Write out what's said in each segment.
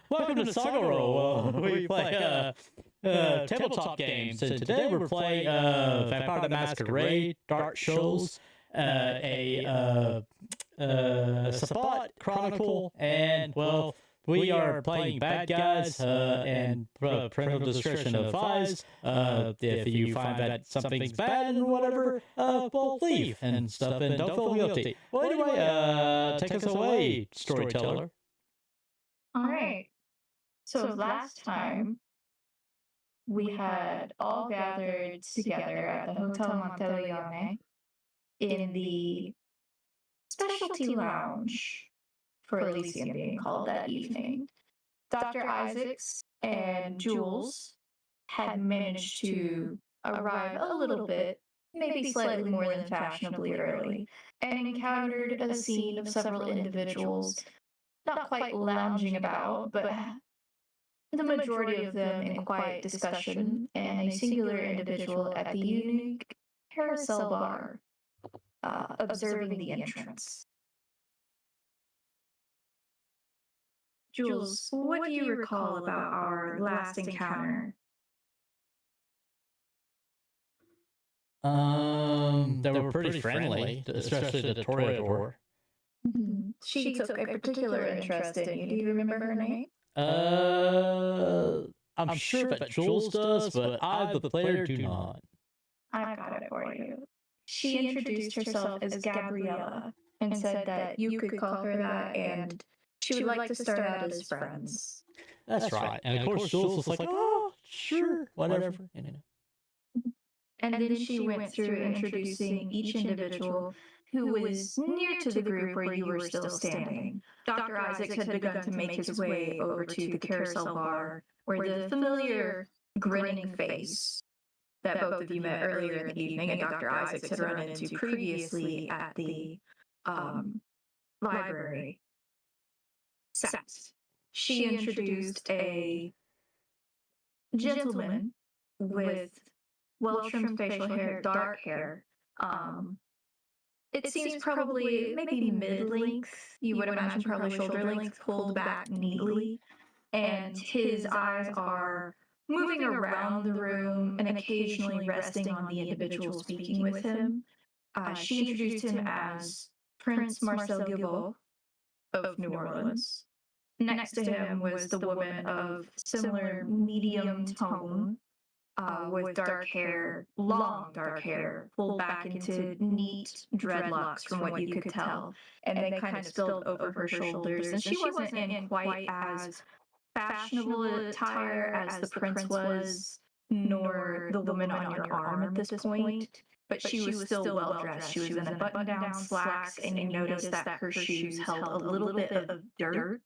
Welcome to Saga Roll. We play tabletop games, and today we're playing Vampire the Masquerade, Dark Shoals, a Sabbat, Chronicle, and well, we are playing bad guys, and parental discretion advised. If you find that something's bad and whatever, well, leave and stuff, and don't feel guilty. Well, anyway, take us away, storyteller. All right. So last time, we had all gathered together at the Hotel Montelione in the specialty lounge for Elysium being called that evening. Dr. Isaacs and Jules had managed to arrive a little bit, maybe slightly more than fashionably early, and encountered a scene of several individuals not quite lounging about, but the majority of them in quiet discussion, and a singular individual at the unique carousel bar, observing the entrance. Jules, what do you recall about our last encounter? They were pretty friendly, especially the Toreador. Mm-hmm. She took a particular interest in you. Do you remember her name? I'm sure that Jules does, but I, the player, do not. I've got it for you. She introduced herself as Gabriella and said that you could call her that, and she would like to start out as friends. That's right. And of course, Jules was like, "Oh, sure, whatever." And then she went through introducing each individual who was near to the group where you were still standing. Dr. Isaacs had begun to make his way over to the carousel bar, where the familiar grinning face that both of you met earlier in the evening and Dr. Isaacs had run into previously at the library sat. She introduced a gentleman with well-trimmed facial hair, dark hair. It seems probably maybe mid-length. You would imagine probably shoulder length, pulled back neatly. And his eyes are moving around the room and occasionally resting on the individual speaking with him. She introduced him as Prince Marcel Gilbo of New Orleans. Next to him was the woman of similar medium tone, with dark hair, long dark hair, pulled back into neat dreadlocks from what you could tell. And they kind of spilled over her shoulders. And she wasn't in quite as fashionable attire as the prince was, nor the woman on your arm at this point. But she was still well-dressed. She was in a button-down slacks, and you noticed that her shoes held a little bit of dirt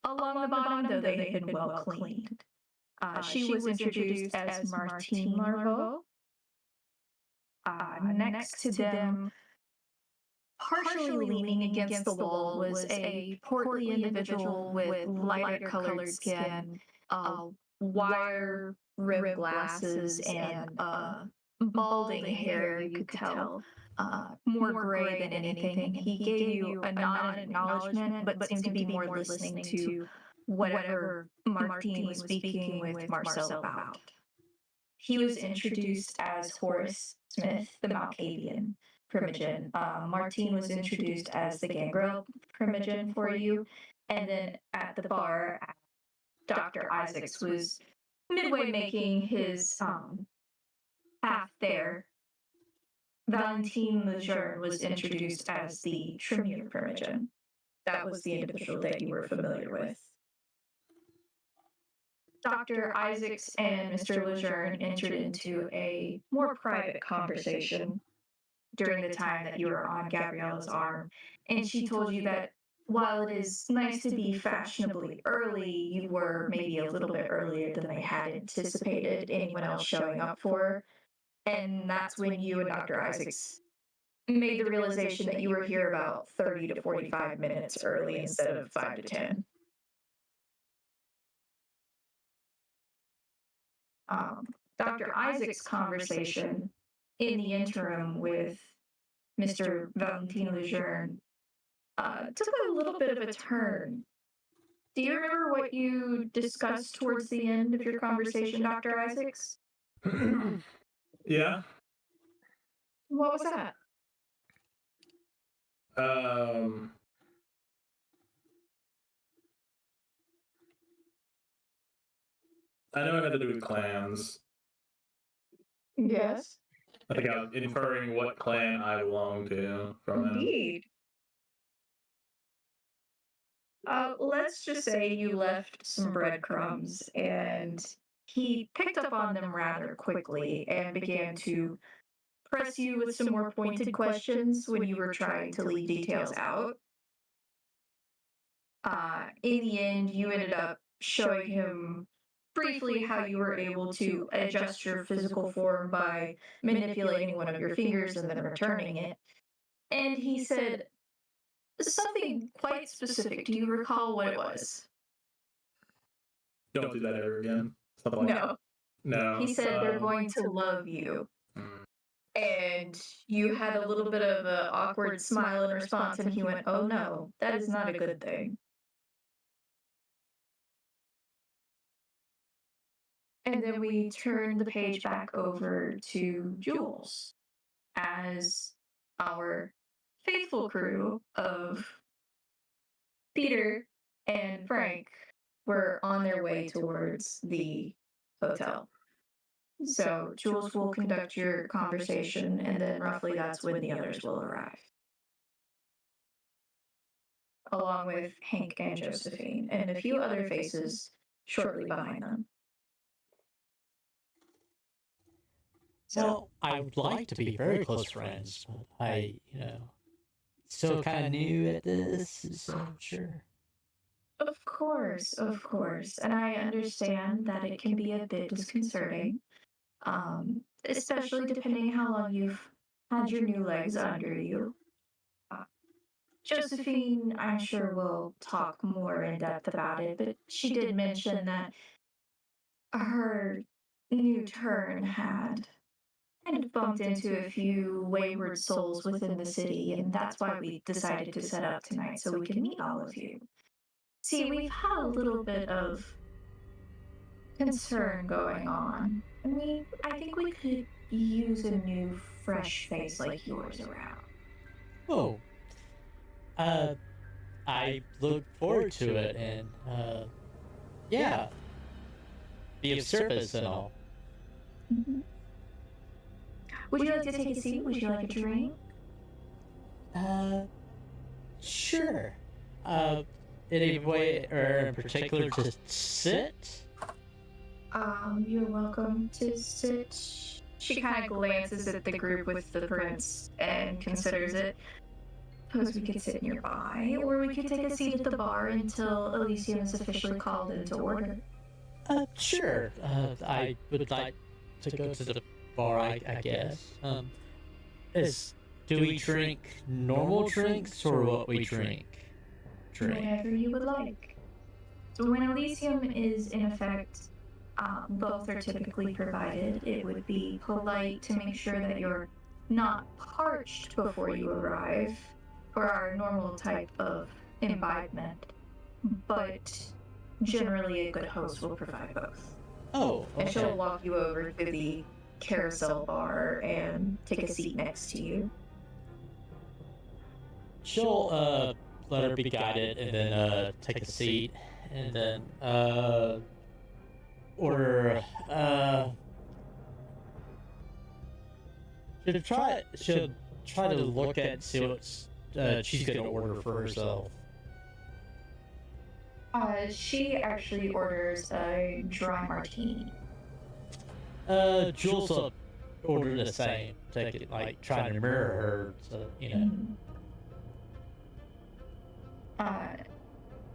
along the bottom, though they had been well cleaned. She was introduced as Martine Marvaux. Next to them, partially leaning against the wall, was a portly individual with lighter colored skin, wire rim glasses, and balding hair, you could tell. More gray than anything. He gave you a nod and acknowledgement, but seemed to be more listening to whatever Martine was speaking with Marcel about. He was introduced as Horace Smith, the Malkavian Primogen. Martine was introduced as the Gangrel Primogen for you. And then at the bar, Dr. Isaacs was midway making his path there. Valentine Lejeune was introduced as the Tremere Primogen. That was the individual that you were familiar with. Dr. Isaacs and Mr. Lejeune entered into a more private conversation during the time that you were on Gabriella's arm, and she told you that while it is nice to be fashionably early, you were maybe a little bit earlier than they had anticipated anyone else showing up for. And that's when you and Dr. Isaacs made the realization that you were here about 30 to 45 minutes early instead of 5 to 10. Dr. Isaac's conversation in the interim with Mr. Valentine Lejeune took a little bit of a turn Do you remember what you discussed towards the end of your conversation, Dr. Isaacs? Yeah. What was that? I know it had to do with clans. Yes. I think I was inferring what clan I belong to from him. Indeed. Let's just say you left some breadcrumbs, and he picked up on them rather quickly and began to press you with some more pointed questions when you were trying to leave details out. In the end, you ended up showing him briefly how you were able to adjust your physical form by manipulating one of your fingers and then returning it. And he said something quite specific. Do you recall what it was? Don't do that ever again. Something like No. No. He said they're going to love you. And you had a little bit of an awkward smile in response, and he went, "Oh no, that is not a good thing." And then we turned the page back over to Jules as our faithful crew of Peter and Frank were on their way towards the hotel. So Jules will conduct your conversation, and then roughly that's when the others will arrive. Along with Hank and Josephine, and a few other faces shortly behind them. Well, I would like to be very close friends, but I, still kind of new at this, so sure. Of course, of course. And I understand that it can be a bit disconcerting, especially depending how long you've had your new legs under you. Josephine, I'm sure, will talk more in depth about it, but she did mention that her new turn had kind of bumped into a few wayward souls within the city, and that's why we decided to set up tonight so we can meet all of you. See, we've had a little bit of concern going on, and I think we could use a new, fresh face like yours around. Oh, I look forward to it, and yeah, be of service and all. Mm-hmm. Would you like to take a seat? Would you like a drink? Sure. Any way or in particular to sit? You're welcome to sit. She kind of glances at the group with the prince and considers it. Suppose we could sit nearby, or we could take a seat at the bar until Elysium is officially called into order. Sure. I would like to go to the bar, I guess. Do we drink normal drinks or what we drink? Whatever you would like. So when Elysium is in effect, both are typically provided. It would be polite to make sure that you're not parched before you arrive for our normal type of imbibement, but generally a good host will provide both. Oh, okay. And she'll walk you over to the carousel bar and take a seat next to you. She'll let her be guided and then take a seat and then order she'll try to look at see what she's gonna order for herself. She actually orders a dry martini. Jules will order the same. Take it like trying to mirror her, so you know.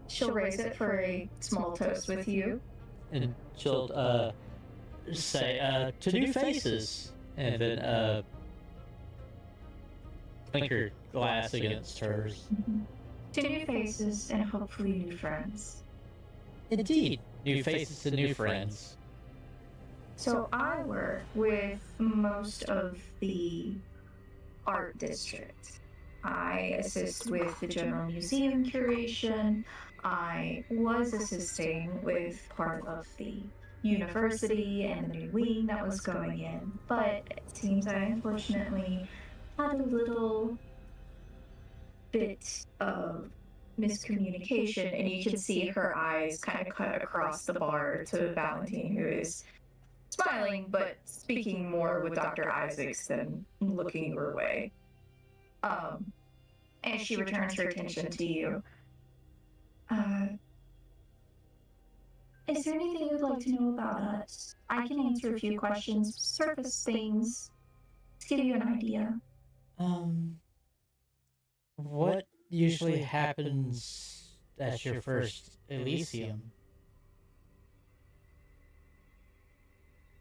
She'll raise it for a small toast with you. And she'll say to new faces, and then clink her glass against hers. To new faces and hopefully new friends. Indeed, new faces and new friends. So I work with most of the art district, I assist with the general museum curation. I was assisting with part of the university and the new wing that was going in, but it seems I unfortunately had a little bit of miscommunication, and you can see her eyes kind of cut across the bar to Valentine, who is smiling but speaking more with Dr. Isaacs than looking your way. And she returns her attention to you. Is there anything you'd like to know about us? I can answer a few questions, surface things, to give you an idea. What usually happens at your first Elysium?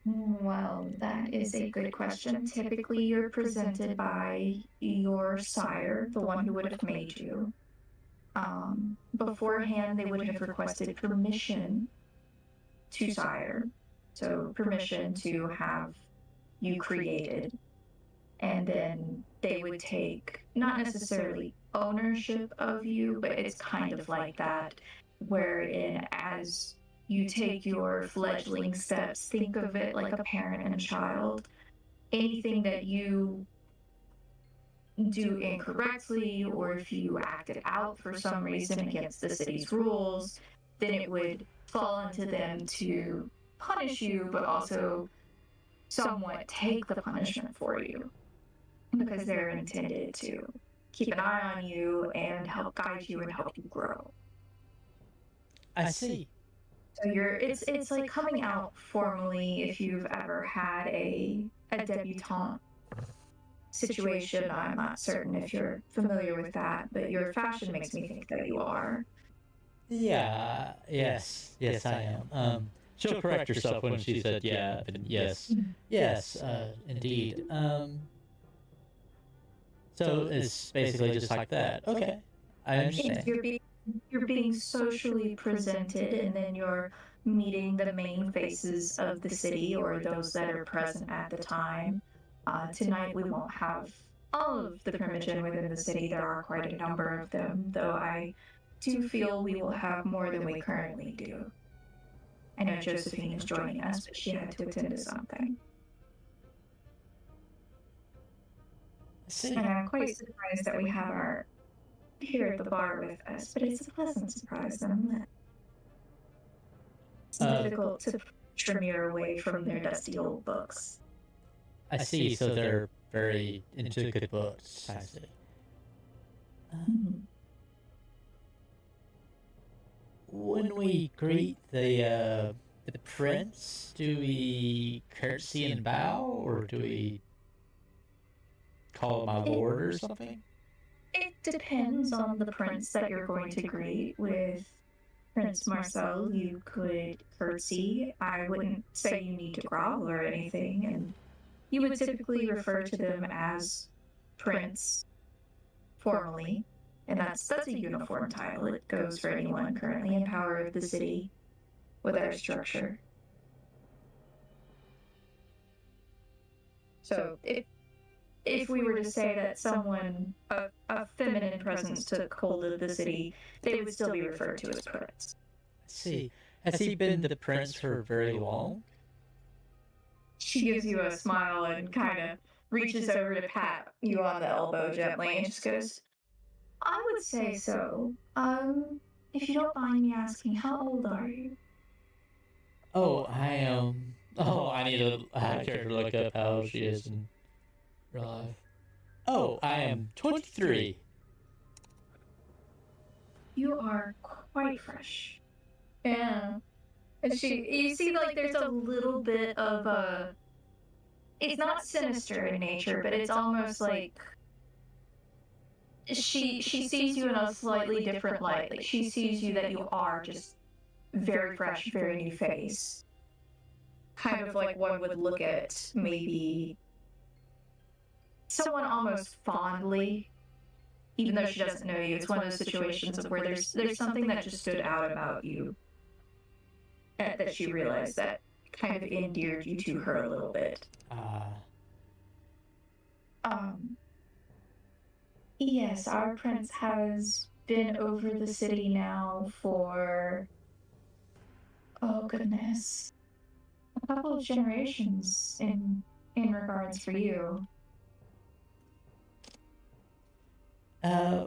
Well, that is a good question. Typically, you're presented by your sire, the one who would have made you. Beforehand, they would have requested permission to sire, so permission to have you created. And then they would take, not necessarily ownership of you, but it's kind of like that, wherein as you take your fledgling steps, think of it like a parent and a child. Anything that you do incorrectly, or if you acted out for some reason against the city's rules, then it would fall into them to punish you, but also somewhat take the punishment for you, because they're intended to keep an eye on you and help guide you and help you grow. I see. So it's like coming out formally if you've ever had a debutante situation. I'm not certain if you're familiar with that, but your fashion makes me think that you are. Yeah, yes, I am. She'll correct herself when she said yeah, but yes, indeed. So it's basically just like that. Okay, I understand. You're being socially presented, and then you're meeting the main faces of the city, or those that are present at the time. Tonight we won't have all of the Primogen within the city. There are quite a number of them, though I do feel we will have more than we currently do. I know Josephine is joining us, but she had to attend to something. And I'm quite surprised that we have our here at the bar with us, but it's a pleasant surprise nonetheless. It's difficult to Tremere away from their dusty old books. I see, so they're very into good books, I see. When we greet the prince, do we curtsy and bow, or do we call him my lord or something? It depends on the prince that you're going to greet. With Prince Marcel, you could curtsy. I wouldn't say you need to grovel or anything, and you would typically refer to them as prince formally, and that's a uniform title. It goes for anyone currently in power of the city with our structure. So if we were to say that someone, a feminine presence took hold of the city, they would still be referred to as prince. I see. Has he been the prince for very long? She gives you a smile and kind of reaches over to pat you on the elbow gently and just goes, I would say so. If you don't mind me asking, how old are you? Oh, I am. I need a character to look up how old she is in real life. Oh, I am 23. You are quite fresh. Yeah. And you see, like, there's a little bit of a. It's not sinister in nature, but it's almost like she sees you in a slightly different light. Like, she sees you that you are just very fresh, very new face. Kind of like one would look at maybe someone almost fondly, even though she doesn't know you. It's one of those situations of where there's something that just stood out about you that she realized that kind of endeared you to her a little bit. Yes, our prince has been over the city now for, oh goodness, a couple of generations in regards for you.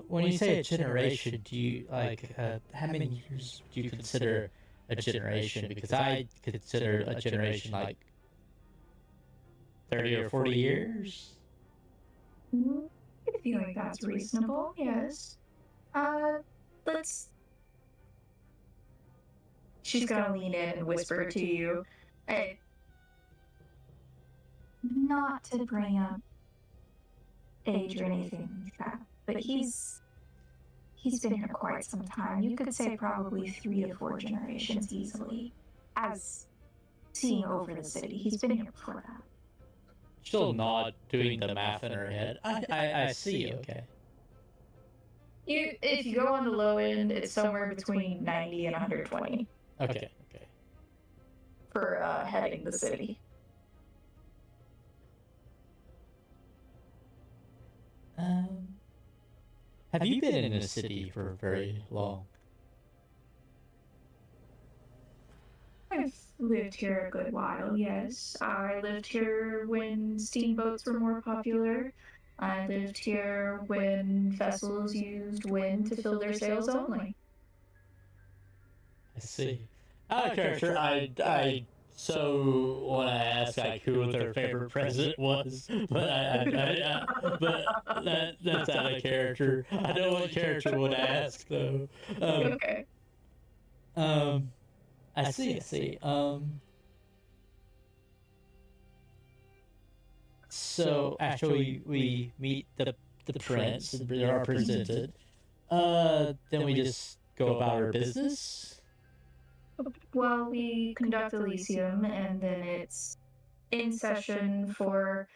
When you say a generation, do you like how many years do you consider a generation? Because I consider a generation like 30 or 40 years. I feel like that's reasonable, yes. Let's. She's gonna lean in and whisper to you. Not to bring up age or anything like that, but he's been here quite some time. You could say probably 3 to 4 generations easily, as seeing over the city. He's been here before that. Still not doing the math in her head. I see. Okay. If you go on the low end, it's somewhere between 90 and 120. Okay. For heading the city. Have you been in the city for very long? I've lived here a good while, yes. I lived here when steamboats were more popular. I lived here when vessels used wind to fill their sails only. I see. Okay, sure. I so want to ask like who their favorite president was, but that's out of character. I know what character would ask though. Okay. I see. So after we meet the prince, they are presented. Then we just go about our business. Well, we conduct Elysium, and then it's in session for.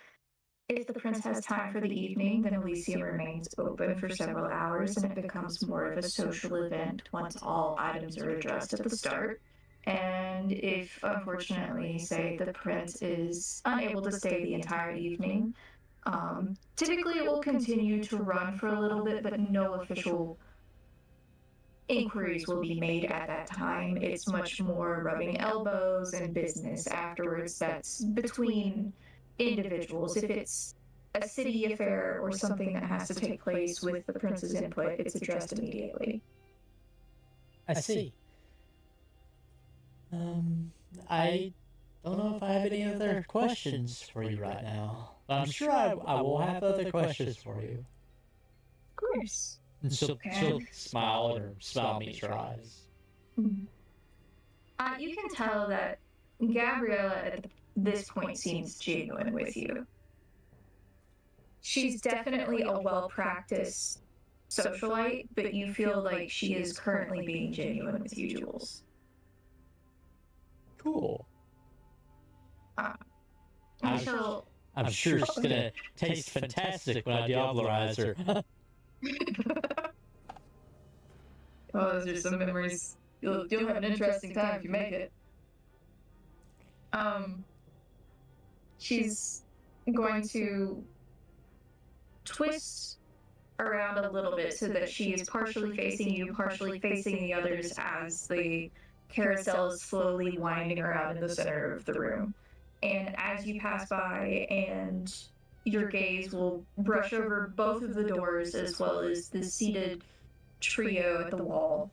If the prince has time for the evening, then Elysium remains open for several hours, and it becomes more of a social event once all items are addressed at the start. And if, unfortunately, say the prince is unable to stay the entire evening, typically it will continue to run for a little bit, but no official inquiries will be made at that time. It's much more rubbing elbows and business afterwards that's between individuals. If it's a city affair or something that has to take place with the prince's input, it's addressed immediately. I see. I don't know if I have any other questions for you right now. But I'm sure I will have other questions for you. Of course. And she'll smile, and her smile meets her eyes. You can tell that Gabriella at this point seems genuine with you. She's definitely a well-practiced socialite, but you feel like she is currently being genuine with you, Jules. Cool. I'm sure she's gonna taste fantastic when I diablerize her. Oh, those are some memories. You'll have an interesting time if you make it. She's going to twist around a little bit so that she is partially facing you, partially facing the others as the carousel is slowly winding around in the center of the room. And as you pass by, and your gaze will brush over both of the doors as well as the seated trio at the wall,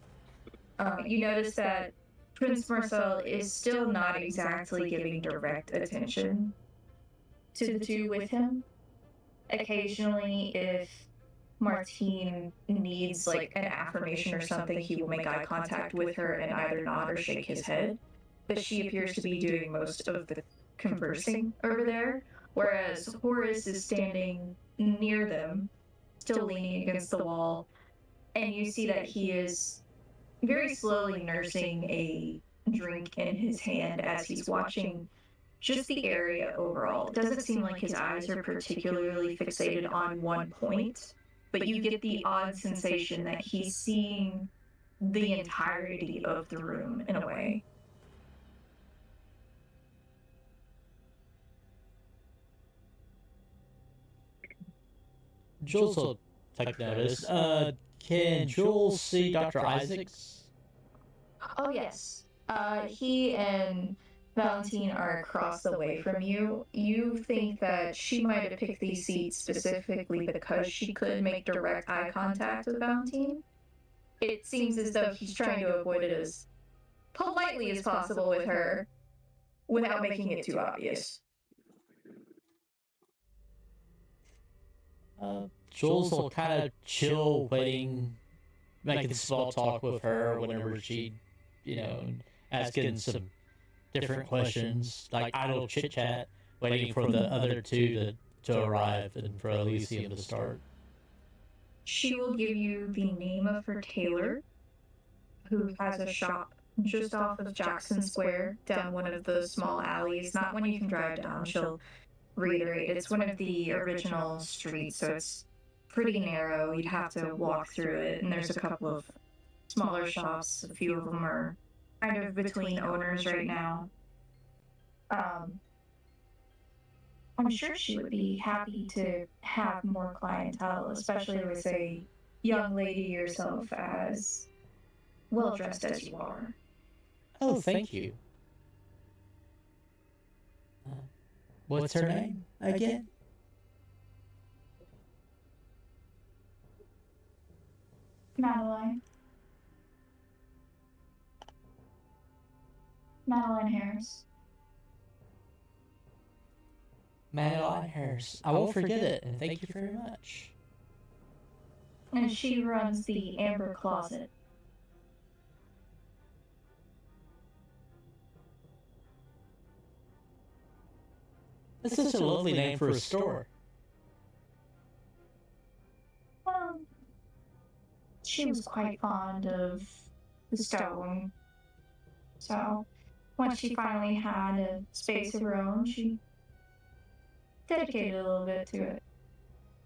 you notice that Prince Marcel is still not exactly giving direct attention to the two with him. Occasionally, if Martine needs like an affirmation or something, he will make eye contact with her and either nod or shake his head. But she appears to be doing most of the conversing over there, whereas Horace is standing near them, still leaning against the wall, and you see that he is very slowly nursing a drink in his hand as he's watching just the area overall. It doesn't seem like his eyes are particularly fixated on one point, but you get the odd sensation that he's seeing the entirety of the room in a way. Jules will take notice. Can Jules see Dr. Isaacs? Oh yes. He and Valentine are across the way from you. You think that she might have picked these seats specifically because she could make direct eye contact with Valentine. It seems as though he's trying to avoid it as politely as possible with her without making it too obvious. Jules will kind of chill, waiting, making small talk with her whenever she, asking some different questions, like idle chit chat, waiting for the other two to arrive and for Elysium to start. She will give you the name of her tailor, who has a shop just off of Jackson Square, down one of the small alleys, not one you can drive down. She'll reiterate, it's one of the original streets, so it's pretty narrow. You'd have to walk through it, and there's a couple of smaller shops. A few of them are kind of between owners right now. I'm sure she would be happy to have more clientele, especially with a young lady yourself, as well dressed as you are. Oh, thank you. What's her name again? Madeline. Madeline Harris. Madeline Harris. I won't forget it, and thank you very much. And she runs the Amber Closet. That's such a lovely name for a store. Well, she was quite fond of the stone. So, once she finally had a space of her own, she dedicated a little bit to it.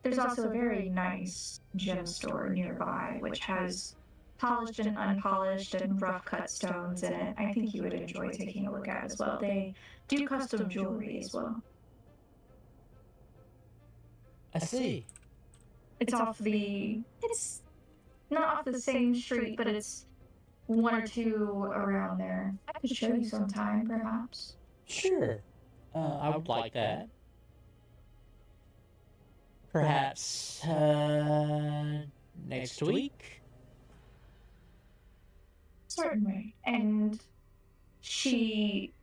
There's also a very nice gem store nearby, which has polished and unpolished and rough cut stones in it. I think you would enjoy taking a look at as well. They do custom jewelry as well. I see. It's not off the same street, but it's one or two around there. I could show you sometime, perhaps. Sure. I would like that. Perhaps next week? Certainly. And she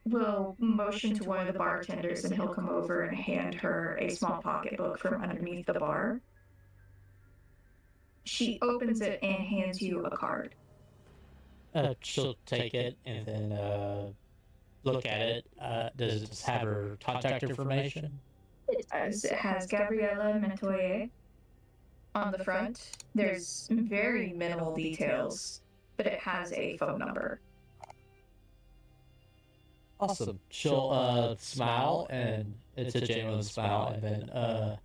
will motion to one of the bartenders, and he'll come over and hand her a small pocketbook from underneath the bar. She opens it and hands you a card. She'll take it and then look at it. Does it have her contact information? It does. It has Gabriella Montoya on the front. There's very minimal details, but it has a phone number. Awesome. She'll smile, and it's a genuine smile, and then I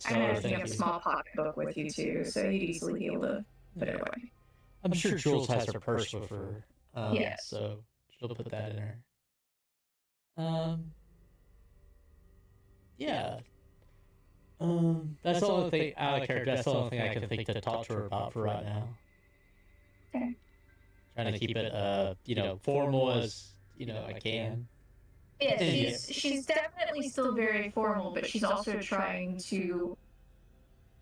imagine you have a small pocketbook with you too, so you'd easily be able to put it away. I'm sure Jules has her purse with her. Yes. So she'll put that in her. Yeah. That's the only thing out of character. That's the only thing I can think to talk to her about for right now. Okay. Trying to keep it, formal as I can. Yeah, she's definitely still very formal, but she's also trying to,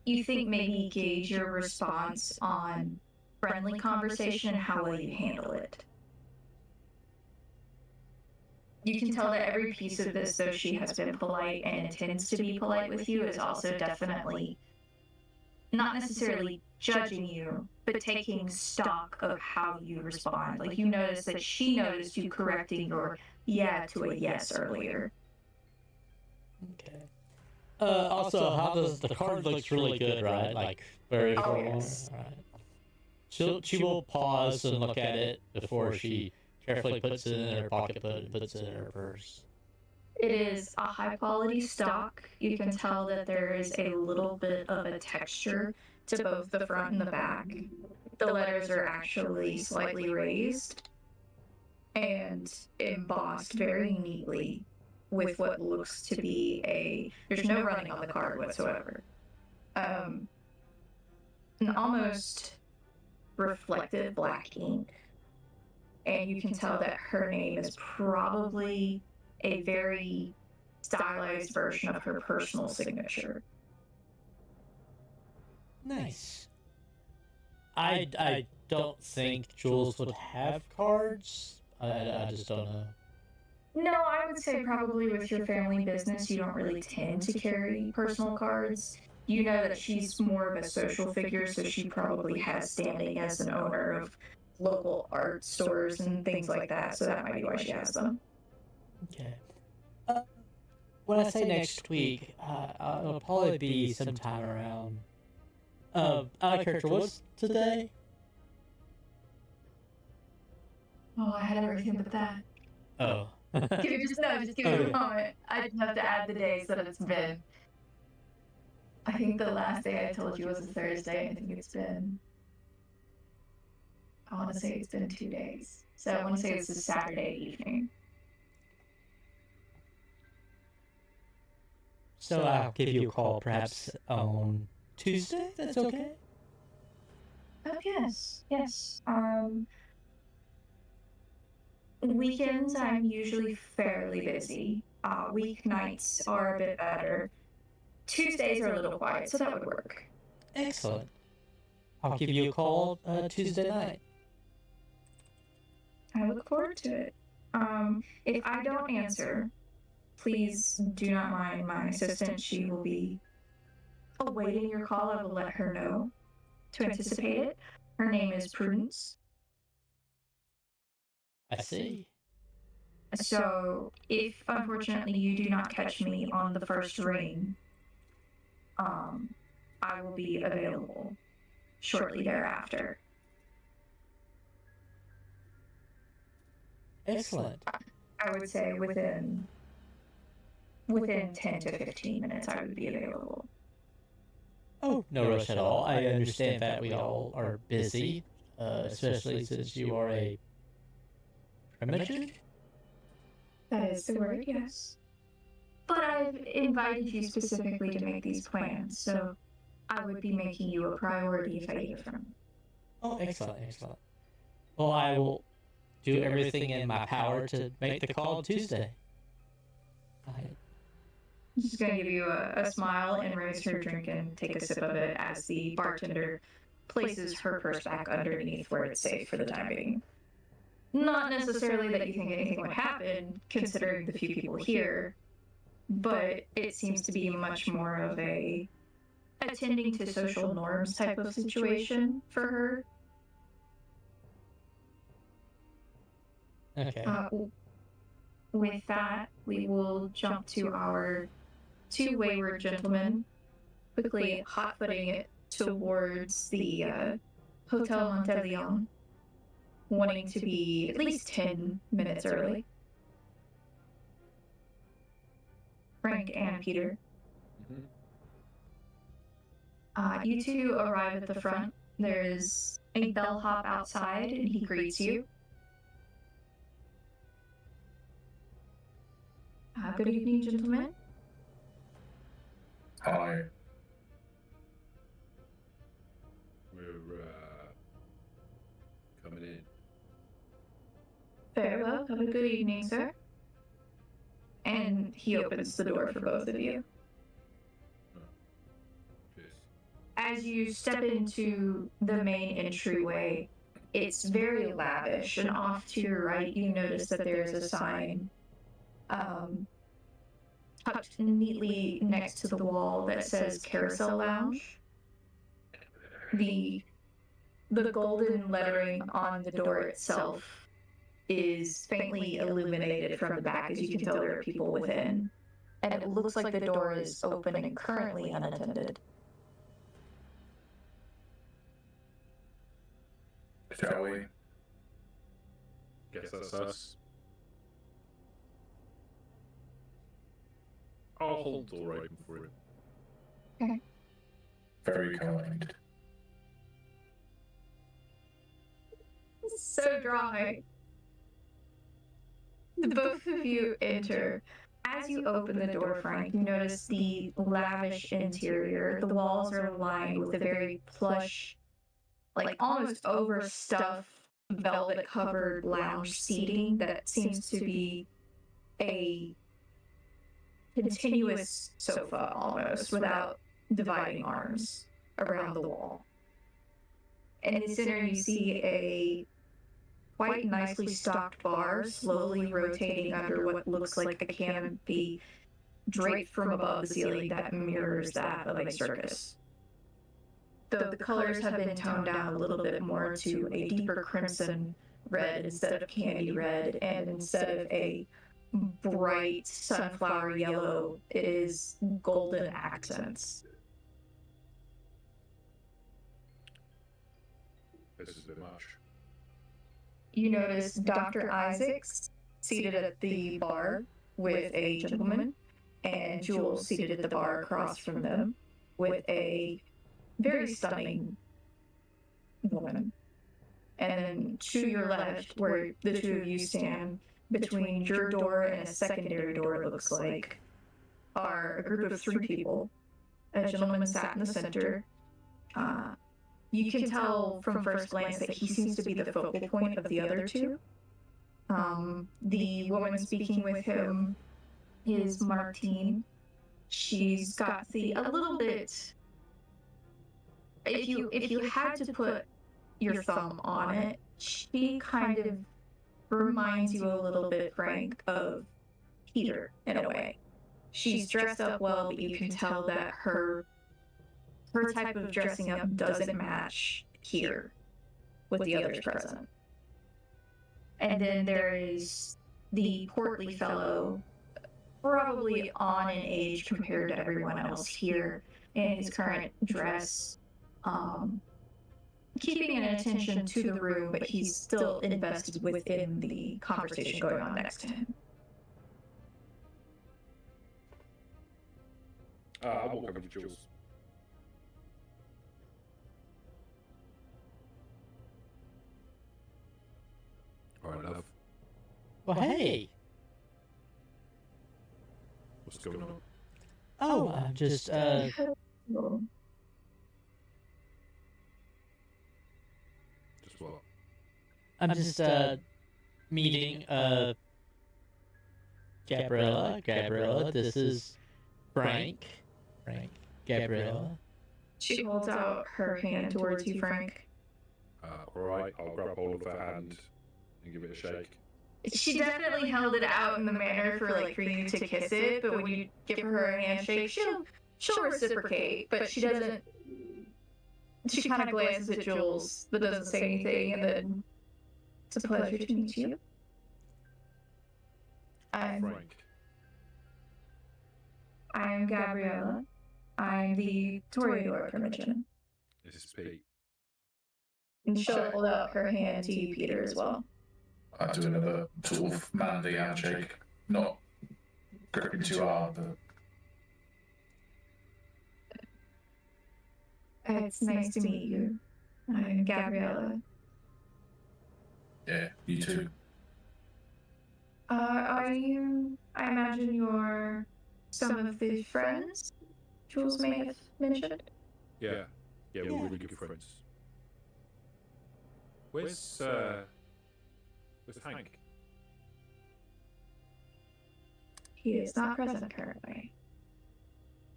you think, maybe gauge your response on friendly conversation and how well you handle it. You can tell that every piece of this, though she has been polite and intends to be polite with you, is also definitely not necessarily judging you, but taking stock of how you respond. Like, you notice that she noticed you correcting your yeah to a yes earlier. Okay. Also, how does the card looks really good, right? Like, very formal. Yes. Right. She will pause and look at it before she carefully puts it in her pocket, puts it in her purse. It is a high quality stock. You can tell that there is a little bit of a texture to both the front and the back. The letters are actually slightly raised and embossed very neatly with what looks to be there's no running on the card whatsoever. an almost reflective black ink. And you can tell that her name is probably a very stylized version of her personal signature. Nice. I don't think Jules would have cards. I just don't know. No, I would say probably with your family business, you don't really tend to carry personal cards. You know that she's more of a social figure, so she probably has standing as an owner of local art stores and things like that, so that might be why she has them. Okay. When I say next week, it'll probably be sometime around. Out of character, what's today? Oh, I had everything but that. Oh. Give me just give me a moment. I just have to add the days that it's been. I think the last day I told you was a Thursday. I think it's been. I want to say it's been 2 days. So I want to say it's a Saturday evening. So I'll give you a call perhaps on Tuesday. That's okay. Oh yes, yes. Weekends I'm usually fairly busy. Weeknights are a bit better. Tuesdays are a little quiet, so that would work. Excellent. I'll give you a call Tuesday night. I look forward to it. If I don't answer, please do not mind my assistant. She will be awaiting your call. I will let her know to anticipate it. Her name is Prudence. I see. So, if unfortunately you do not catch me on the first ring, I will be available shortly thereafter. Excellent. I would say within 10 to 15 minutes I would be available. Oh, no rush at all. I understand that we all are busy, especially since you are a premature. That is the word, yes. But I've invited you specifically to make these plans, so I would be making you a priority if I hear from you. Oh, excellent, excellent. Well, I will do everything in my power to make the call Tuesday. I'm just gonna give you a smile and raise her drink and take a sip of it as the bartender places her purse back underneath where it's safe for the time being. Not necessarily that you think anything would happen, considering the few people here, but it seems to be much more of a attending to social norms type of situation for her. Okay. With that, we will jump to our two wayward gentlemen, quickly hot-footing it towards the Hotel Monteleon, wanting to be at least 10 minutes early. Frank and Peter. You two arrive at the front. There is a bellhop outside, and he greets you. Good evening, gentlemen. Hi. We're coming in. Very well. Have a good evening, sir. And he opens the door for both of you. Cheers. As you step into the main entryway, it's very lavish, and off to your right, you notice that there's a sign tucked neatly next to the wall that says Carousel Lounge. The golden lettering on the door itself is faintly illuminated from the back, as you can tell there are people within. And it looks like the door is open and currently unattended. Shall we? Guess that's us. I'll hold the door open for you. Okay. Very kind. So dry. The both of you enter. As you open the door, Frank, you notice the lavish interior. The walls are lined with a very plush, like almost overstuffed, velvet-covered lounge seating that seems to be a continuous sofa almost, without dividing arms around the wall. In the center, you see a quite nicely stocked bar slowly rotating under what looks like a canopy draped from above the ceiling that mirrors that of a circus. Though the colors have been toned down a little bit more to a deeper crimson red instead of candy red, and instead of a bright sunflower yellow, it is golden accents. This is a bit much. You notice Dr. Isaacs seated at the bar with a gentleman, and Jules seated at the bar across from them with a very stunning woman. And then to your left, where the two of you stand, between your door and a secondary door, it looks like, are a group of 3 people. A gentleman sat in the center. You can tell from first glance that he seems to be the focal point of the other 2. The woman speaking with him is Martine. She's got a little bit. If you had to put your thumb on it, she kind of reminds you a little bit, Frank, of Peter in a way. She's dressed up well, but you can tell that her type of dressing up doesn't match here with the others present. And then there is the portly fellow, probably on in age compared to everyone else here in his current dress, keeping an attention to the room, but he's still invested within the conversation going on next to him. I'll walk over to Jules. All right, love. Well, hey. What's going on? Oh, I'm just, Just what? I'm just, meeting, Gabriella, this is Frank, Gabriella. She holds out her hand towards you, Frank. All right, I'll grab hold of her hand and give it a shake. She definitely held it out in the manner for you to kiss it, but when you give her a handshake, she'll reciprocate, but she doesn't. She kind of glances at Jules, but doesn't say anything, and then it's a pleasure to meet you. Frank. I'm Gabriella. I'm the Toreador Primogen. This is Pete. And she'll hold out her hand to you, Peter, as well. I do another sort of manly handshake, not gripping too hard, but It's nice to meet you. I'm Gabriella. yeah, you too. Are you? I imagine you're some of the friends Jules may have mentioned. Yeah, we're really good friends. Where's Hank? He is not present currently.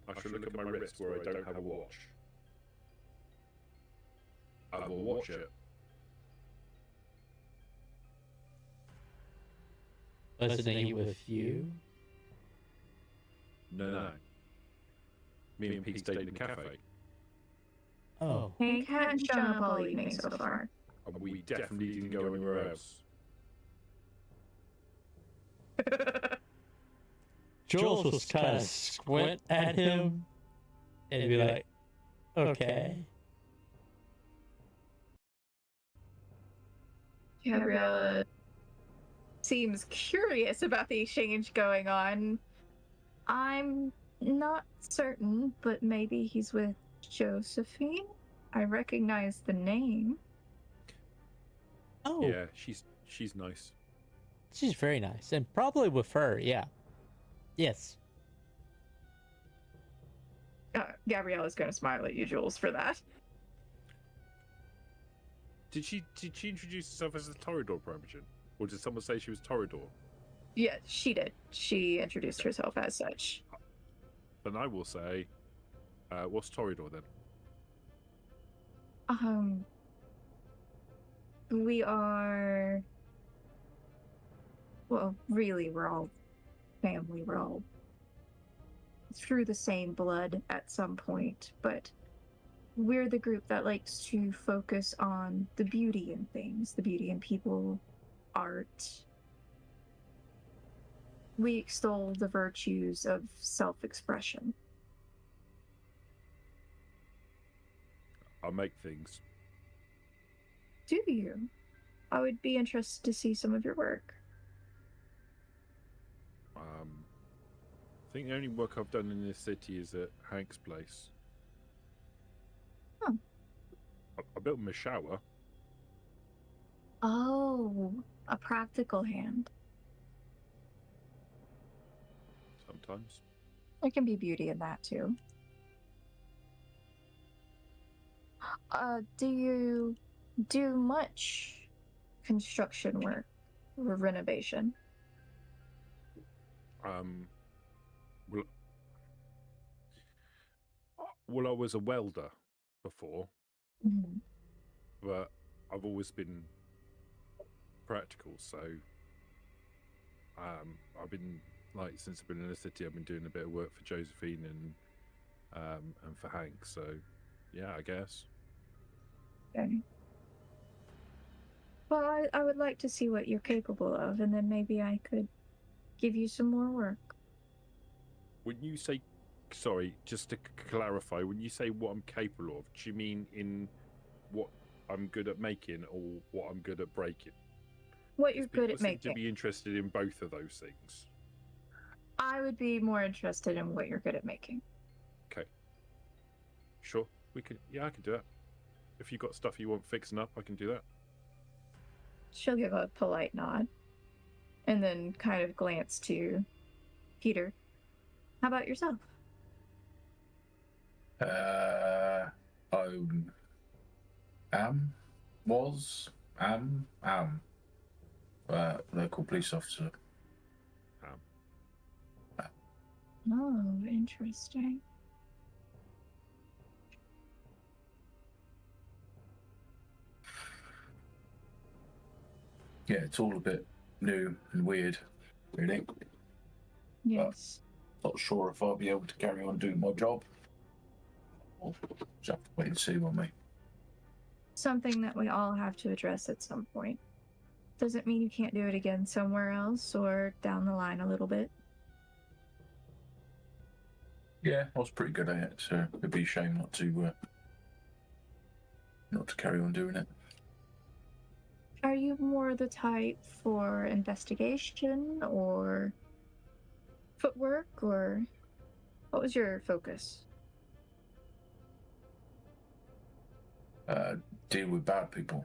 I should look at my wrist where I don't have a watch. I will watch it. Listening with you? No. Me and Pete stayed in the cafe. Oh. Hank hadn't shown up all evening so far. And we definitely didn't go anywhere else. Jules was kind of squint at him and be like, okay. Gabriella seems curious about the exchange going on. I'm not certain, but maybe he's with Josephine? I recognize the name. Oh. Yeah, she's nice. She's very nice. And probably with her, yeah. Yes. Gabriella's going to smile at you, Jules, for that. Did she introduce herself as a Toreador, Primogen? Or did someone say she was Toreador? Yeah, she did. She introduced herself as such. Then I will say, what's Toreador then? We are... Well, really, we're all family. We're all through the same blood at some point, but we're the group that likes to focus on the beauty in things, the beauty in people, art. We extol the virtues of self-expression. I make things. Do you? I would be interested to see some of your work. I think the only work I've done in this city is at Hank's place. Huh. I built him a shower. Oh, a practical hand. Sometimes. There can be beauty in that too. Do you do much construction work or renovation? Well, I was a welder before, Mm-hmm. but I've always been practical, so I've been, like, since I've been in the city, I've been doing a bit of work for Josephine and for Hank, so yeah, I guess. Okay. Well, I would like to see what you're capable of, and then maybe I could give you some more work. When you say, sorry, just to clarify, when you say what I'm capable of, do you mean in what I'm good at making or what I'm good at breaking? What you're good People at seem making. to be interested in both of those things. I would be more interested in what you're good at making. Okay. Sure, we can. Yeah, I can do that. If you've got stuff you want fixing up, I can do that. She'll give a polite nod, and then kind of glance to Peter. How about yourself? Am local police officer. Oh, interesting. Yeah, it's all a bit new and weird, really. Yes. Not sure if I'll be able to carry on doing my job. We'll just have to wait and see, won't we? Something that we all have to address at some point. Doesn't mean you can't do it again somewhere else or down the line a little bit. Yeah, I was pretty good at it, so it'd be a shame not to carry on doing it. Are you more the type for investigation or footwork, or what was your focus? Deal with bad people.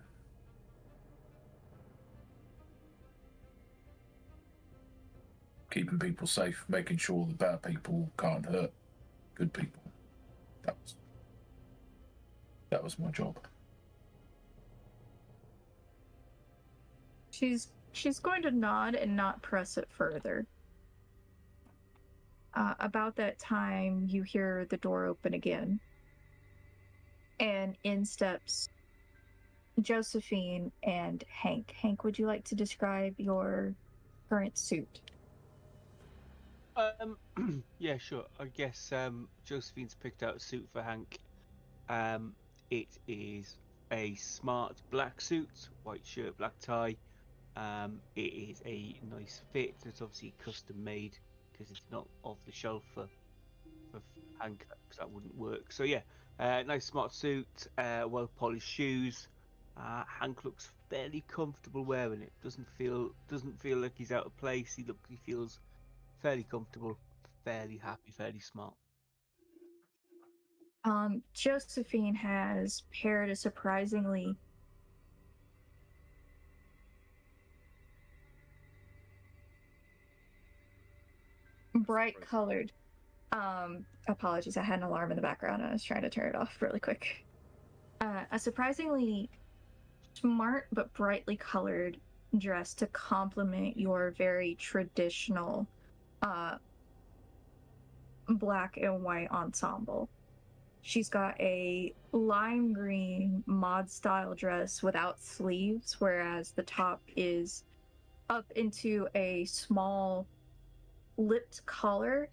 Keeping people safe, making sure the bad people can't hurt good people. That was my job. She's going to nod and not press it further. About that time, you hear the door open again. And in steps Josephine and Hank. Hank, would you like to describe your current suit? Yeah, sure. I guess Josephine's picked out a suit for Hank. It is a smart black suit, white shirt, black tie. It is a nice fit. It's obviously custom made because it's not off the shelf for Hank, because that wouldn't work. So yeah, nice smart suit, well polished shoes. Hank looks fairly comfortable wearing it. Doesn't feel like he's out of place. He feels fairly comfortable, fairly happy, fairly smart. Josephine has paired a surprisingly bright colored. Apologies, I had an alarm in the background and I was trying to turn it off really quick. A surprisingly smart but brightly colored dress to complement your very traditional black and white ensemble. She's got a lime green mod style dress without sleeves, whereas the top is up into a small lipped collar,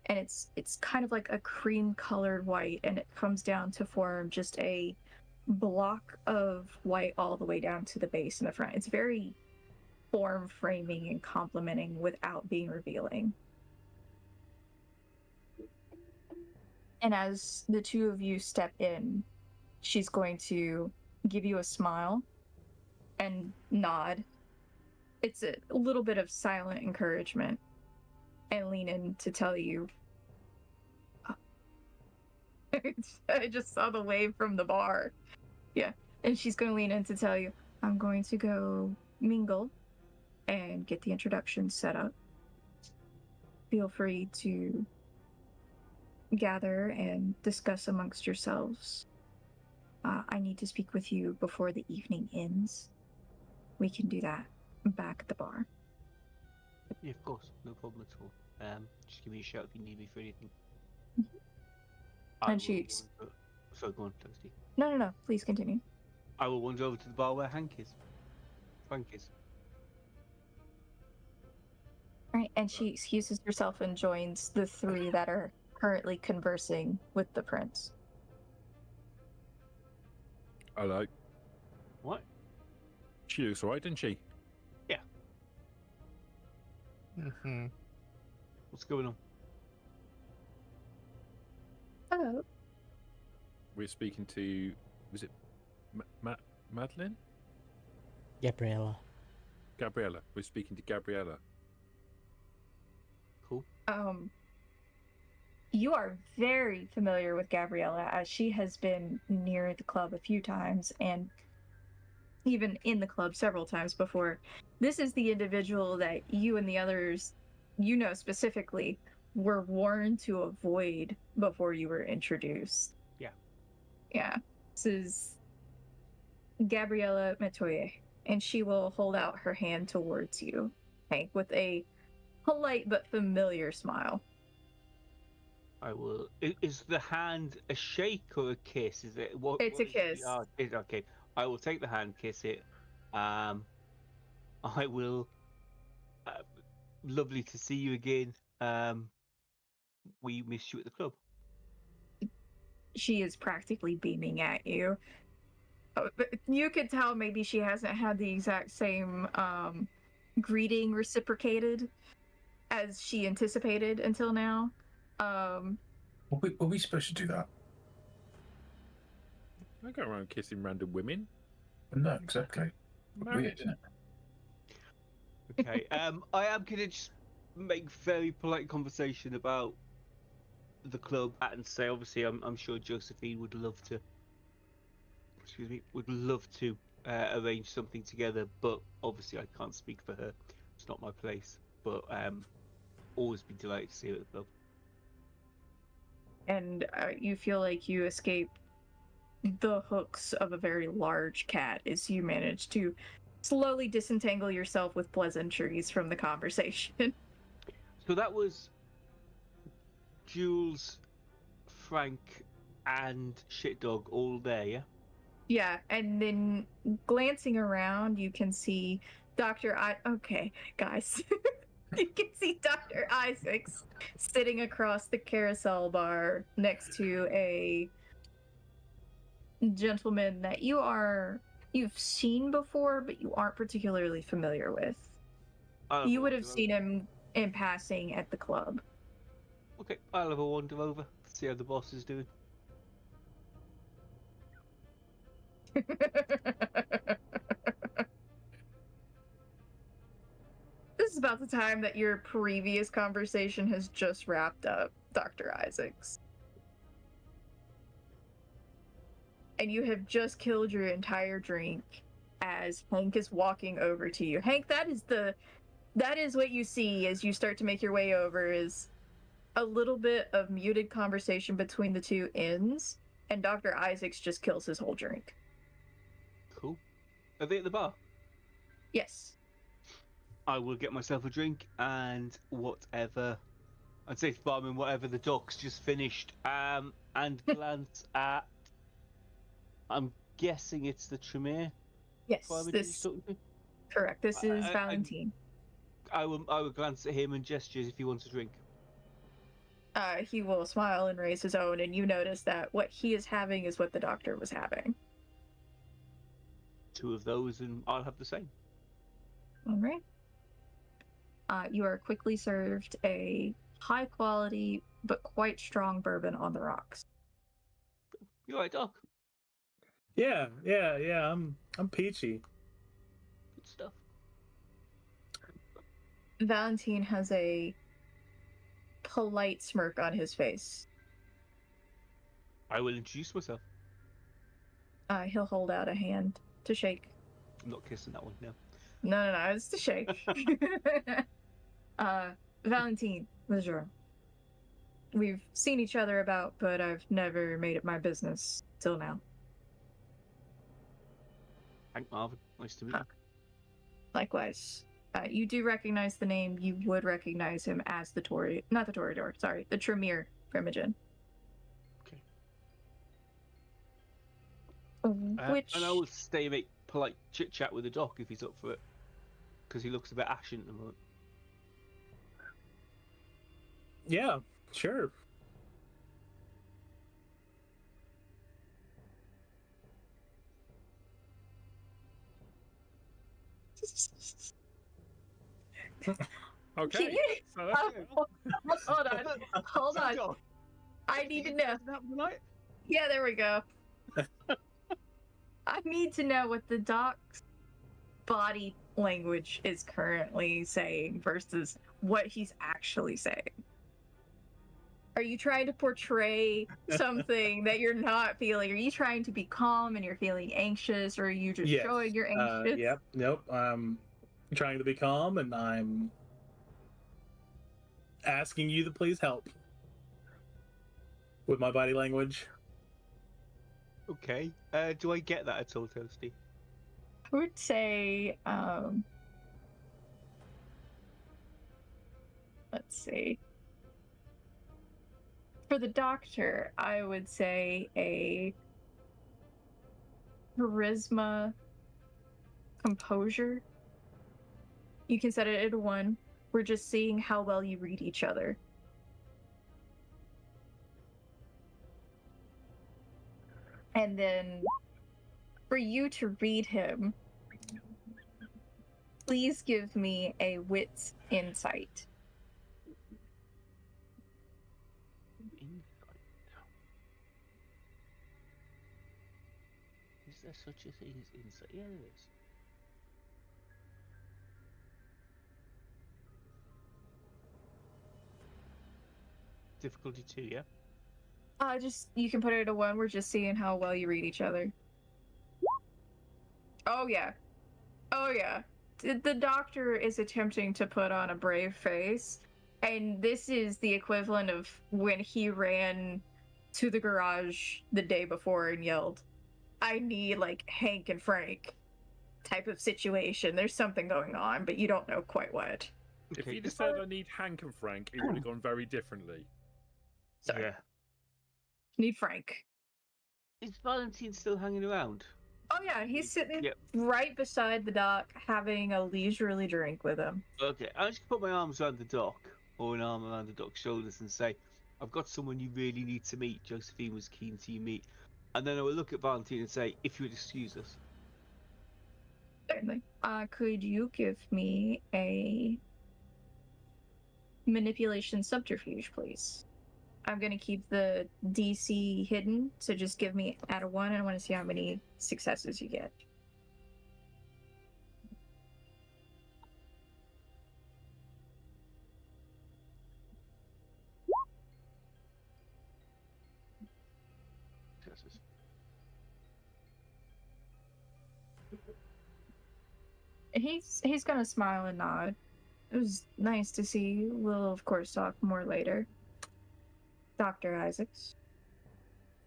and it's kind of like a cream colored white, and it comes down to form just a block of white all the way down to the base in the front. It's very form framing and complementing without being revealing. And as the two of you step in, she's going to give you a smile and nod. It's a little bit of silent encouragement, and lean in to tell you. I just saw the wave from the bar. Yeah. And she's going to lean in to tell you, I'm going to go mingle and get the introduction set up. Feel free to gather and discuss amongst yourselves. I need to speak with you before the evening ends. We can do that back at the bar. Yeah, of course, no problem at all. Just give me a shout if you need me for anything. And she's... Sorry, go on, Toasty. No, please continue. I will wander over to the bar where Frank is. Right, and she excuses herself and joins the three that are currently conversing with the prince. Hello. What? She looks alright, didn't she? Yeah. Mm-hmm. What's going on? Oh. We're speaking to... Was it Madeline? Gabriella. Gabriella. We're speaking to Gabriella. Cool. You are very familiar with Gabriella, as she has been near the club a few times, and even in the club several times before. This is the individual that you and the others, you know specifically, were warned to avoid before you were introduced. Yeah. This is Gabriella Metoyer, and she will hold out her hand towards you, Hank, with a polite but familiar smile. I will. Is the hand a shake or a kiss? Is it what? It's what a kiss. Okay. I will take the hand, kiss it. I will. Lovely to see you again. We missed you at the club. She is practically beaming at you. You could tell maybe she hasn't had the exact same greeting reciprocated as she anticipated until now. Were we supposed to do that? I go around kissing random women. No, exactly. Married. Weird, isn't it? Okay. I am gonna just make very polite conversation about the club and say, obviously, I'm sure Josephine would love to. Excuse me, would love to arrange something together, but obviously I can't speak for her. It's not my place. But always be delighted to see her at the club. And you feel like you escape the hooks of a very large cat as you manage to slowly disentangle yourself with pleasantries from the conversation. So that was Jules, Frank, and Shitdog all there, yeah? Yeah, and then glancing around, you can see Okay, guys. You can see Dr. Isaacs sitting across the carousel bar next to a gentleman that you've seen before, but you aren't particularly familiar with. You would have seen him in passing at the club. Okay, I'll have a wander over, see how the boss is doing. This is about the time that your previous conversation has just wrapped up, Dr. Isaacs. And you have just killed your entire drink as Hank is walking over to you. Hank, that is the that is what you see as you start to make your way over, is a little bit of muted conversation between the two inns, and Dr. Isaacs just kills his whole drink. Cool. Are they at the bar? Yes. I will get myself a drink and whatever. I'd say to barman, whatever the doc's just finished. And glance at. I'm guessing it's the Tremere. Yes, barman this she's talking to? correct. This is Valentine. I will glance at him and gestures if he wants a drink. He will smile and raise his own, and you notice that what he is having is what the doctor was having. 2 of those, and I'll have the same. All right. You are quickly served a high quality but quite strong bourbon on the rocks. You alright, Doc? Yeah. I'm peachy. Good stuff. Valentine has a polite smirk on his face. I will introduce myself. He'll hold out a hand to shake. I'm not kissing that one, no. No, it's to shake. Valentine, bonjour. We've seen each other about, but I've never made it my business till now. Hank Marvin, nice to meet you. Likewise. You do recognize the name. You would recognize him as the Toreador, sorry, the Tremere Primogen. Okay. Which... And I will stay make polite chit chat with the doc if he's up for it, because he looks a bit ashen at the moment. Yeah, sure. Okay. Can you... So that's Hold on. I need to know. Yeah, there we go. I need to know what the doc's body language is currently saying versus what he's actually saying. Are you trying to portray something that you're not feeling? Are you trying to be calm and you're feeling anxious, or are you just showing you're anxious? Yep, nope. I'm trying to be calm, and I'm asking you to please help with my body language. Okay. Do I get that at all, Toasty? I would say, let's see. For the doctor, I would say a charisma, composure. You can set it at 1. We're just seeing how well you read each other. And then for you to read him, please give me a wits insight. Is there such a thing as insight? Yeah, there is. Difficulty 2, yeah? You can put it at 1. We're just seeing how well you read each other. Oh yeah. The doctor is attempting to put on a brave face, and this is the equivalent of when he ran to the garage the day before and yelled, "I need, like, Hank and Frank," type of situation. There's something going on, but you don't know quite what. If he'd have said I need Hank and Frank, it would have gone very differently. Sorry. Yeah. Need Frank. Is Valentine still hanging around? Oh yeah, he's sitting Yep. right beside the dock, having a leisurely drink with him. Okay, I'm just gonna put my arms around the doc, or an arm around the doc's shoulders, and say, "I've got someone you really need to meet. Josephine was keen to meet." And then I will look at Valentine and say, "If you would excuse us." Certainly. Could you give me a manipulation subterfuge, please? I'm gonna keep the DC hidden, so just give me out of 1, and I want to see how many successes you get. Successes. He's gonna smile and nod. It was nice to see you. We'll, of course, talk more later. Dr. Isaacs,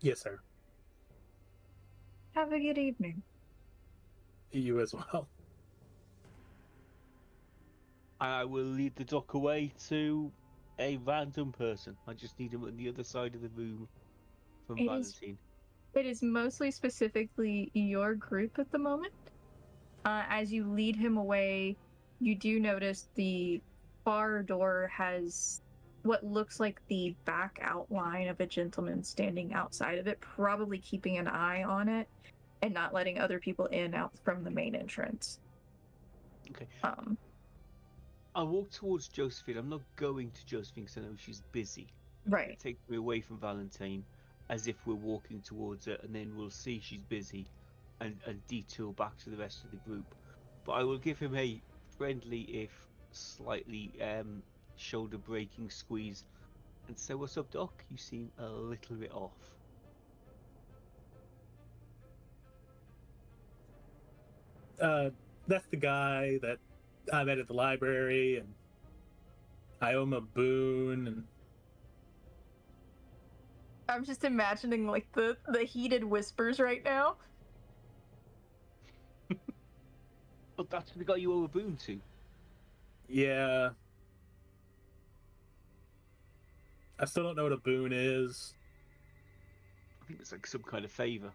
Yes, sir. have a good evening. You as well. I will lead the doc away to a random person. I just need him on the other side of the room from Valentine. It is mostly specifically your group at the moment. As you lead him away, you do notice the far door has what looks like the back outline of a gentleman standing outside of it, probably keeping an eye on it and not letting other people in out from the main entrance. Okay. I walk towards Josephine. I'm not going to Josephine because I know she's busy. Right. It takes me away from Valentine as if we're walking towards her, and then we'll see she's busy and detour back to the rest of the group. But I will give him a friendly, if slightly shoulder breaking squeeze and say, "What's up, Doc? You seem a little bit off." That's the guy that I met at the library, and I owe him a boon, and I'm just imagining like the heated whispers right now. But that's the guy you owe a boon to. yeah. I still don't know what a boon is. I think it's like some kind of favor.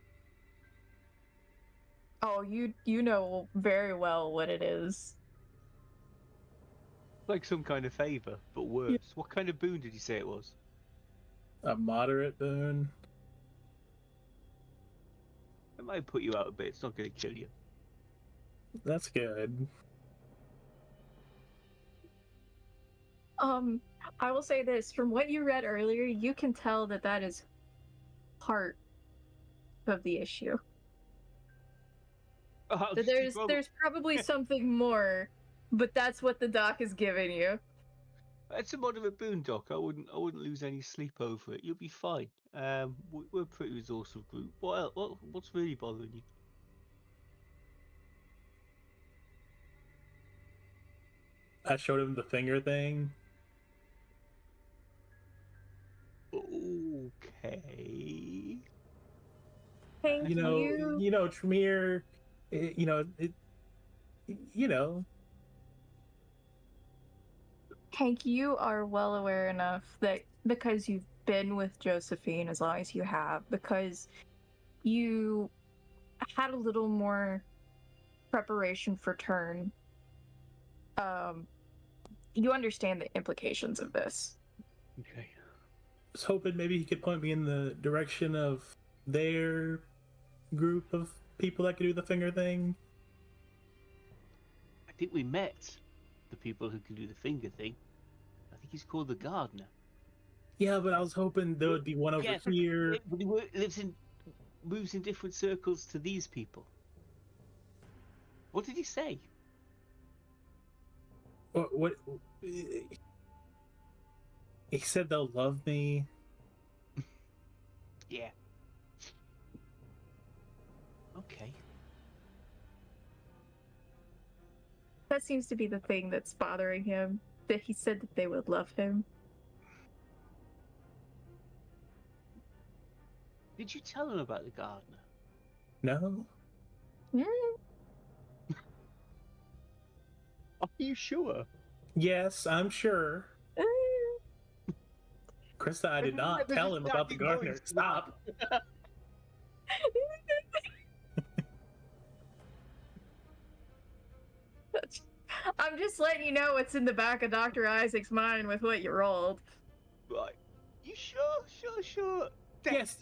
Oh, you know very well what it is. Like some kind of favor, but worse. Yeah. What kind of boon did you say it was? A moderate boon. It might put you out a bit. It's not going to kill you. That's good. I will say this. From what you read earlier, you can tell that that is part of the issue. There's probably something more, but that's what the doc is giving you. It's a moderate boon, Doc. I wouldn't lose any sleep over it. You'll be fine. We're a pretty resourceful group. What's really bothering you? I showed him the finger thing. Okay. Thank you. You know, Tremere. Hank, you are well aware enough that because you've been with Josephine as long as you have, because you had a little more preparation for turn, you understand the implications of this. Okay. I was hoping maybe he could point me in the direction of their group of people that could do the finger thing. I think we met the people who can do the finger thing. I think he's called the gardener. Yeah, but I was hoping there would be one over here. But he moves in different circles to these people. What did he say? What? He said they'll love me. Yeah. Okay. That seems to be the thing that's bothering him, that he said that they would love him. Did you tell him about the gardener? No. Are you sure? Yes, I'm sure. Krista, I did not tell him about the gardener. Stop. I'm just letting you know what's in the back of Dr. Isaac's mind with what you rolled. Right. You sure? Yes.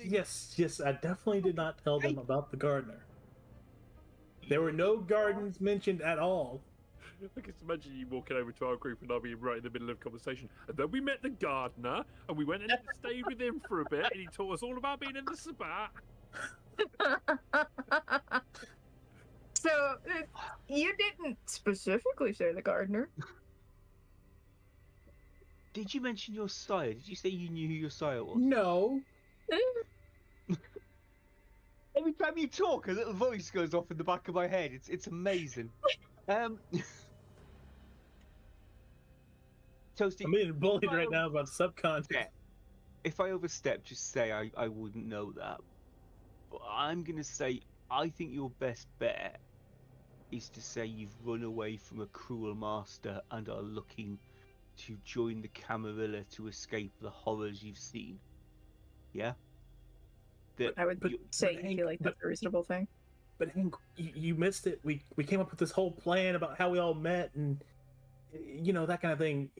I definitely did not tell them about the gardener. There were no gardens mentioned at all. I can imagine you walking over to our group and I'll be right in the middle of a conversation. And then we met the gardener and we went and stayed with him for a bit and he taught us all about being in the Sabbat. So, you didn't specifically say the gardener. Did you mention your sire? Did you say you knew who your sire was? No. Every time you talk, a little voice goes off in the back of my head. It's amazing. Toasty, I'm being bullied if I right now about subconscious. overstep- If I overstep, just say I wouldn't know that. But I'm gonna say I think your best bet is to say you've run away from a cruel master and are looking to join the Camarilla to escape the horrors you've seen. Yeah? That I would But- say but you Hank- feel like that's a reasonable thing. But Hank, you missed it. We came up with this whole plan about how we all met and that kind of thing.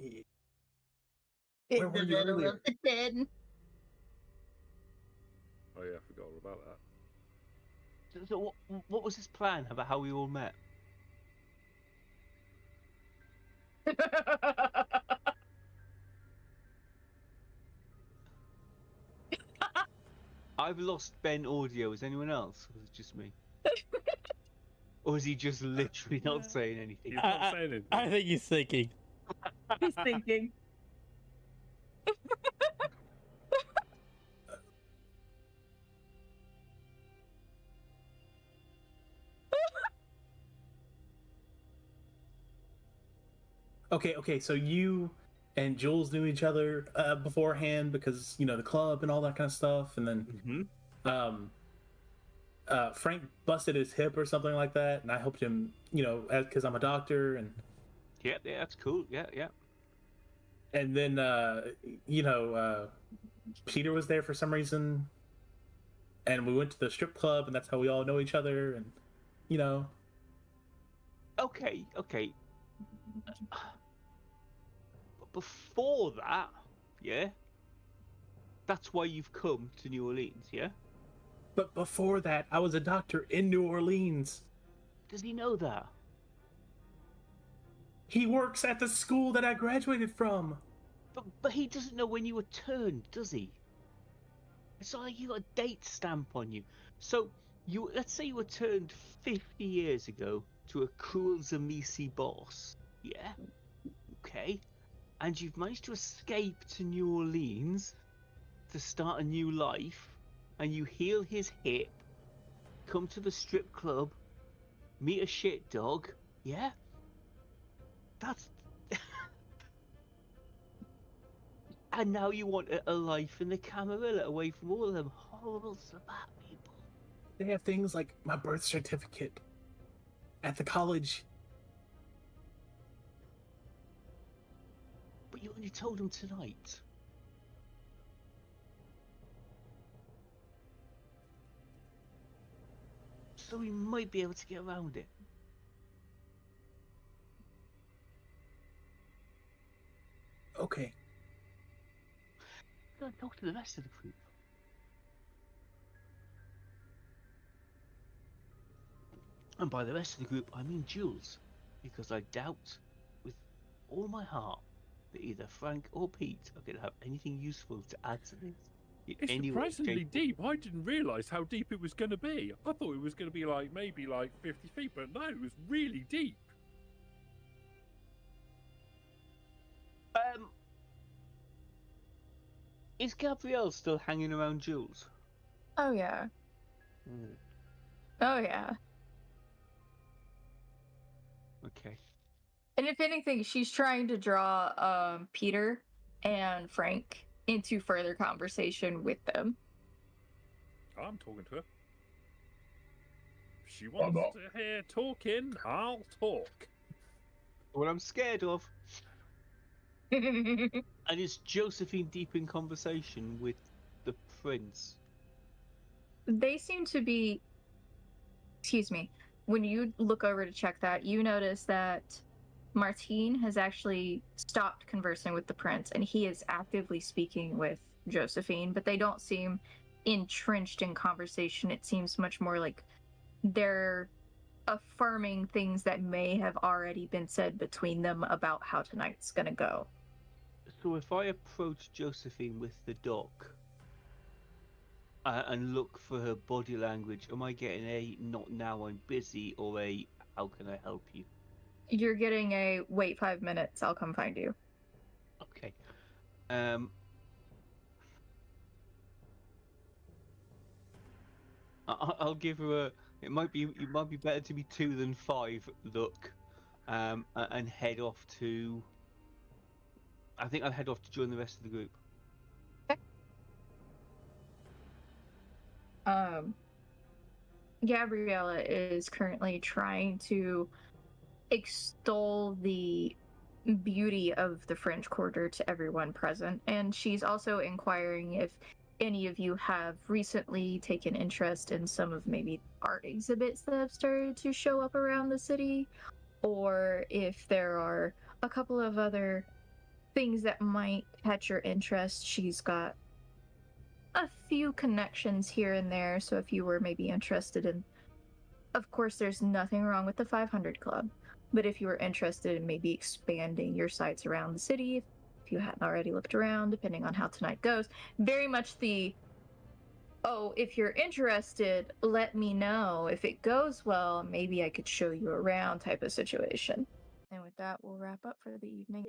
Where were you earlier? the den. Oh yeah, I forgot all about that. so what was this plan about how we all met? I've lost Ben audio. Is anyone else? Or is it just me? Or is he just literally not saying anything? He's not saying anything. I think he's thinking. He's thinking. Okay. So you and Jules knew each other beforehand because the club and all that kind of stuff, and then Frank busted his hip or something like that, and I helped him, because I'm a doctor, and Yeah, that's cool. Yeah. and then Peter was there for some reason, and we went to the strip club, and that's how we all know each other, and Okay. But before that, yeah, that's why you've come to New Orleans, yeah? But before that, I was a doctor in New Orleans. Does he know that? He works at the school that I graduated from. But he doesn't know when you were turned, does he? It's not like you got a date stamp on you. So let's say you were turned 50 years ago to a cruel Zamisi boss, yeah? Okay. And you've managed to escape to New Orleans to start a new life, and you heal his hip, come to the strip club, meet a shit dog, yeah? That's... And now you want a life in the Camarilla away from all of them horrible Sabbat people. They have things like my birth certificate at the college. But you only told him tonight. So we might be able to get around it. Okay. Go and talk to the rest of the group. And by the rest of the group, I mean Jules, because I doubt with all my heart that either Frank or Pete are going to have anything useful to add to this. in It's any way, surprisingly shape, or deep. I didn't realise how deep it was going to be. I thought it was going to be maybe 50 feet, but no, it was really deep. Is Gabrielle still hanging around Jules? Oh yeah. Oh yeah. Okay. And if anything, she's trying to draw Peter and Frank into further conversation with them. I'm talking to her. If she wants not. to hear talking, I'll talk. What I'm scared of. And is Josephine deep in conversation with the prince? They seem to be. Excuse me. When you look over to check that, you notice that Martine has actually stopped conversing with the prince, and he is actively speaking with Josephine, but they don't seem entrenched in conversation. It seems much more like they're affirming things that may have already been said between them about how tonight's gonna go. So if I approach Josephine with the dock and look for her body language, am I getting a "not now, I'm busy" or a "how can I help you"? You're getting a "wait 5 minutes, I'll come find you." Okay. I'll give her a. It might be better to be 2 than 5 look, and head off to I think I'll head off to join the rest of the group. Gabriella is currently trying to extol the beauty of the French Quarter to everyone present, and she's also inquiring if any of you have recently taken interest in some of maybe art exhibits that have started to show up around the city, or if there are a couple of other things that might catch your interest. She's got a few connections here and there, so if you were maybe interested in, of course there's nothing wrong with the 500 Club, but if you were interested in maybe expanding your sites around the city, if you hadn't already looked around, depending on how tonight goes, very much the, oh, if you're interested, let me know. If it goes well, maybe I could show you around type of situation. And with that, we'll wrap up for the evening.